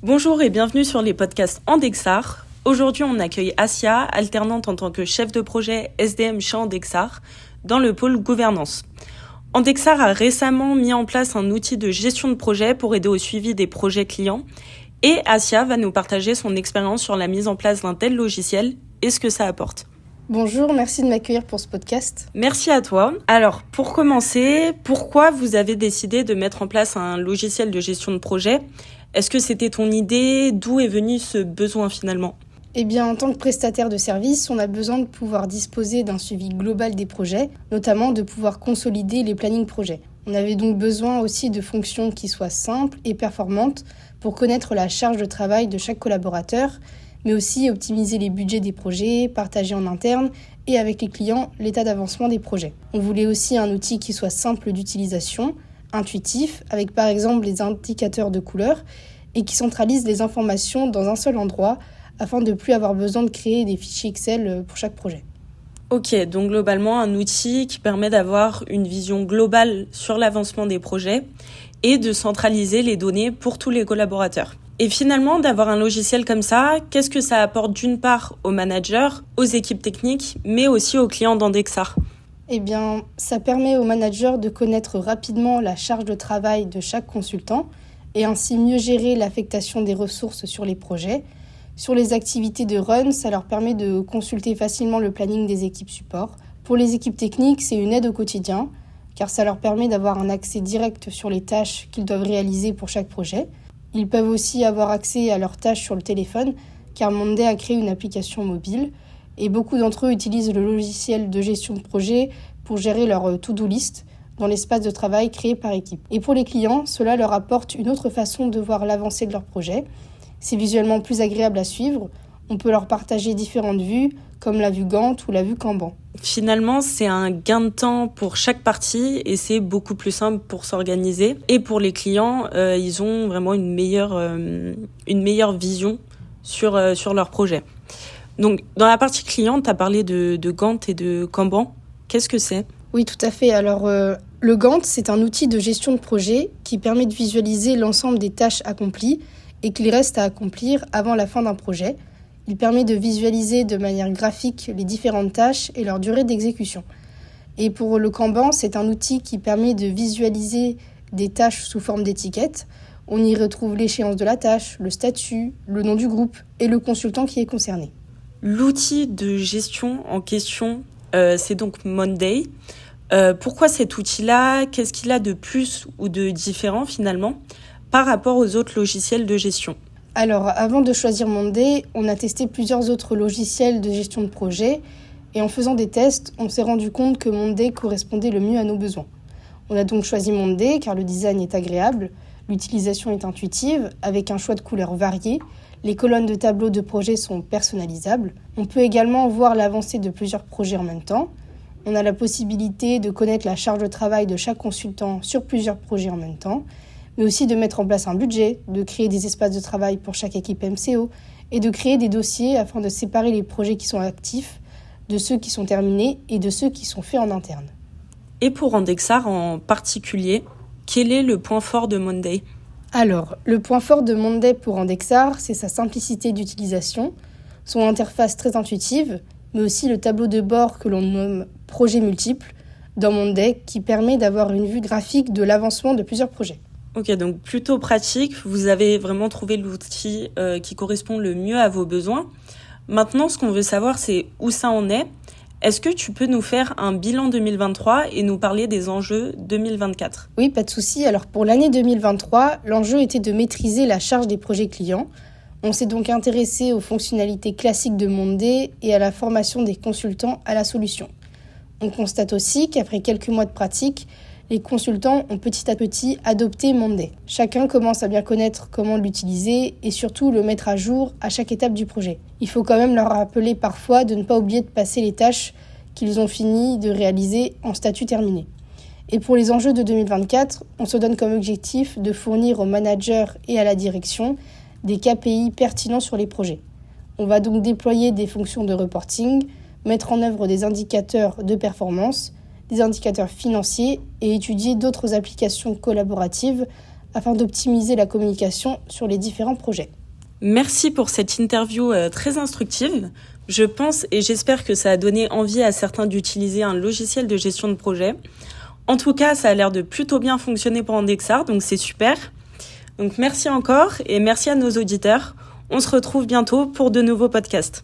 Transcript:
Bonjour et bienvenue sur les podcasts Andexar. Aujourd'hui, on accueille Asia, alternante en tant que chef de projet SDM chez Andexar, dans le pôle gouvernance. Andexar a récemment mis en place un outil de gestion de projet pour aider au suivi des projets clients. Et Asia va nous partager son expérience sur la mise en place d'un tel logiciel et ce que ça apporte. Bonjour, merci de m'accueillir pour ce podcast. Merci à toi. Alors, pour commencer, pourquoi vous avez décidé de mettre en place un logiciel de gestion de projet ? Est-ce que c'était ton idée ? D'où est venu ce besoin finalement ? Eh bien, en tant que prestataire de service, on a besoin de pouvoir disposer d'un suivi global des projets, notamment de pouvoir consolider les plannings projets. On avait donc besoin aussi de fonctions qui soient simples et performantes pour connaître la charge de travail de chaque collaborateur, mais aussi optimiser les budgets des projets, partager en interne et avec les clients l'état d'avancement des projets. On voulait aussi un outil qui soit simple d'utilisation, intuitif, avec par exemple les indicateurs de couleurs et qui centralise les informations dans un seul endroit afin de ne plus avoir besoin de créer des fichiers Excel pour chaque projet. Ok, donc globalement un outil qui permet d'avoir une vision globale sur l'avancement des projets et de centraliser les données pour tous les collaborateurs. Et finalement, d'avoir un logiciel comme ça, qu'est-ce que ça apporte d'une part aux managers, aux équipes techniques, mais aussi aux clients d'Andexar ? Eh bien, ça permet aux managers de connaître rapidement la charge de travail de chaque consultant et ainsi mieux gérer l'affectation des ressources sur les projets. Sur les activités de run, ça leur permet de consulter facilement le planning des équipes support. Pour les équipes techniques, c'est une aide au quotidien, car ça leur permet d'avoir un accès direct sur les tâches qu'ils doivent réaliser pour chaque projet. Ils peuvent aussi avoir accès à leurs tâches sur le téléphone, car Monday a créé une application mobile. Et beaucoup d'entre eux utilisent le logiciel de gestion de projet pour gérer leur to-do list dans l'espace de travail créé par équipe. Et pour les clients, cela leur apporte une autre façon de voir l'avancée de leur projet. C'est visuellement plus agréable à suivre. On peut leur partager différentes vues, comme la vue Gantt ou la vue Kanban. Finalement, c'est un gain de temps pour chaque partie et c'est beaucoup plus simple pour s'organiser. Et pour les clients, ils ont vraiment une meilleure vision sur leur projet. Donc, dans la partie client, tu as parlé de Gantt et de Kanban. Qu'est-ce que c'est ? Oui, tout à fait. Alors, le Gantt, c'est un outil de gestion de projet qui permet de visualiser l'ensemble des tâches accomplies et qu'il reste à accomplir avant la fin d'un projet. Il permet de visualiser de manière graphique les différentes tâches et leur durée d'exécution. Et pour le Kanban, c'est un outil qui permet de visualiser des tâches sous forme d'étiquettes. On y retrouve l'échéance de la tâche, le statut, le nom du groupe et le consultant qui est concerné. L'outil de gestion en question, c'est donc Monday. Pourquoi cet outil-là ? Qu'est-ce qu'il a de plus ou de différent finalement par rapport aux autres logiciels de gestion ? Alors, avant de choisir Monday, on a testé plusieurs autres logiciels de gestion de projet et en faisant des tests, on s'est rendu compte que Monday correspondait le mieux à nos besoins. On a donc choisi Monday car le design est agréable, l'utilisation est intuitive avec un choix de couleurs variés, les colonnes de tableaux de projet sont personnalisables. On peut également voir l'avancée de plusieurs projets en même temps. On a la possibilité de connaître la charge de travail de chaque consultant sur plusieurs projets en même temps, mais aussi de mettre en place un budget, de créer des espaces de travail pour chaque équipe MCO et de créer des dossiers afin de séparer les projets qui sont actifs de ceux qui sont terminés et de ceux qui sont faits en interne. Et pour Andexar en particulier, quel est le point fort de Monday ? Alors, le point fort de Monday pour Andexar, c'est sa simplicité d'utilisation, son interface très intuitive, mais aussi le tableau de bord que l'on nomme « projet multiple » dans Monday qui permet d'avoir une vue graphique de l'avancement de plusieurs projets. Ok, donc plutôt pratique, vous avez vraiment trouvé l'outil qui correspond le mieux à vos besoins. Maintenant, ce qu'on veut savoir, c'est où ça en est. Est-ce que tu peux nous faire un bilan 2023 et nous parler des enjeux 2024 ? Oui, pas de souci. Alors pour l'année 2023, l'enjeu était de maîtriser la charge des projets clients. On s'est donc intéressé aux fonctionnalités classiques de Monday et à la formation des consultants à la solution. On constate aussi qu'après quelques mois de pratique, les consultants ont petit à petit adopté Monday. Chacun commence à bien connaître comment l'utiliser et surtout le mettre à jour à chaque étape du projet. Il faut quand même leur rappeler parfois de ne pas oublier de passer les tâches qu'ils ont fini de réaliser en statut terminé. Et pour les enjeux de 2024, on se donne comme objectif de fournir aux managers et à la direction des KPI pertinents sur les projets. On va donc déployer des fonctions de reporting, mettre en œuvre des indicateurs de performance, des indicateurs financiers et étudier d'autres applications collaboratives afin d'optimiser la communication sur les différents projets. Merci pour cette interview très instructive. Je pense et j'espère que ça a donné envie à certains d'utiliser un logiciel de gestion de projet. En tout cas, ça a l'air de plutôt bien fonctionner pour Andexar, donc c'est super. Donc merci encore et merci à nos auditeurs. On se retrouve bientôt pour de nouveaux podcasts.